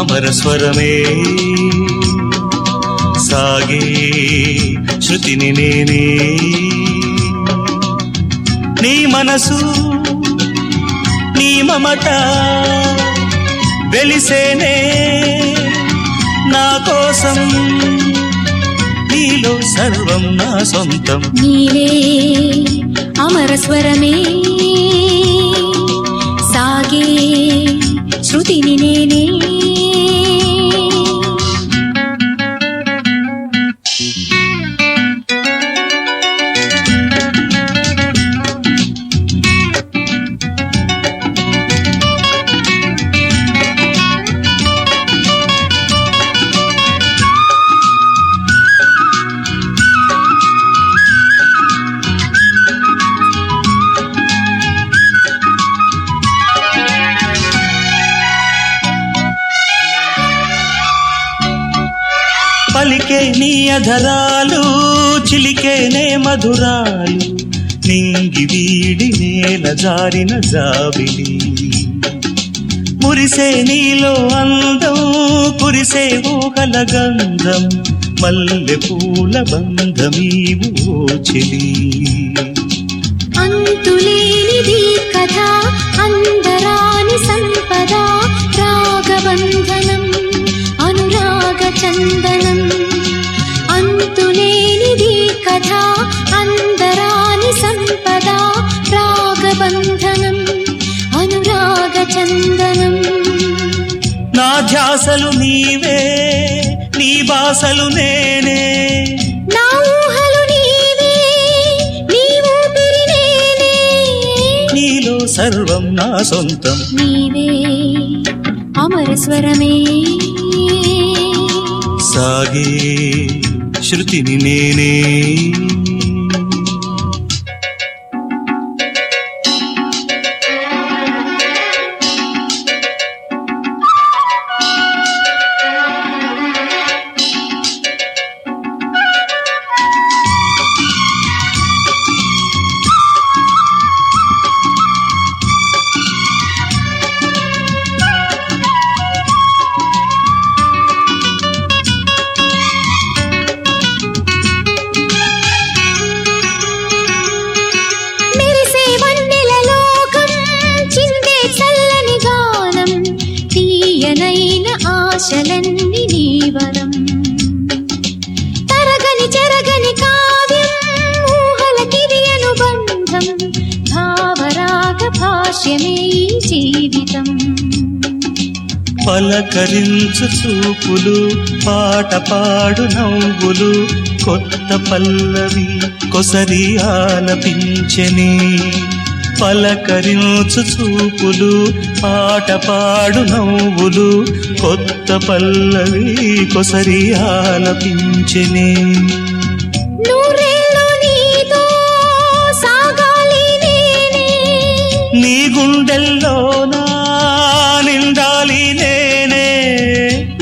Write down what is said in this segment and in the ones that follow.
అమర స్వరమే సాగే శృతిని నేనే నీ మనసు నీ మమత వెలిసేనే నా కోసం నీలో సర్వం నా సొంతం నీవే అమర స్వరమే సాగే శృతిని నేనే పలికే నీ అధరాలు చిలికేనే మధురాలు నింగి వీడి నేల జారిన జాబిలి మురిసే నీలో అందం కురిసే ఊహల గంధం మల్లె పూల బంధమీవు చెలి అంతులేనిది కథ అందరాని సంపద రాగబంధనం అనురాగ చందనం అంతులేనిది కథ అందరాని సంపద రాగబంధనం అనురాగ చందనం నా ధ్యాసలు నీవే నీ బాసలు నేనే నా ఊహలు నీవే నీ ఊపిరి నేనే నీలో సర్వం నా సొంతం నీవే అమర స్వరమే సాగే శృతిని నేనే ఆశలన్నీ నీవరం తరగని చెరగని కావ్యం ఊహల తిరియను బంధం భావరాగ భాష్యమే జీవితం పలకరించు చూపులు పాట పాడు నవ్వులు కొత్త పల్లవి కొసరి ఆలపించెని పలకరించు చూపులు పాట పాడు నవ్వులు కొత్త పల్లవి కొసరి ఆలపించెని నూరేళ్ళు నీతో సాగాలి నేనే నీ గుండెల్లో నా నిండాలి నేనే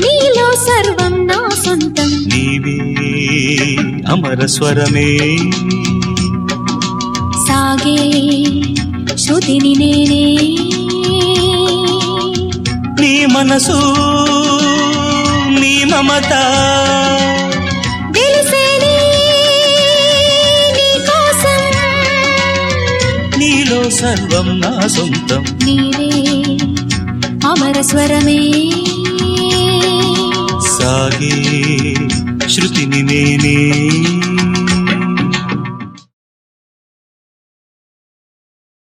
నీలో సర్వం నా సొంతం నీవే అమర స్వరమే సాగే శృతిని నేనే నీ మనసు నీ మమత తెలిసేనే నీ కోసం నీలో సర్వం నా సొంతం నీవే అమర స్వరమే సాగే శృతిని నేనే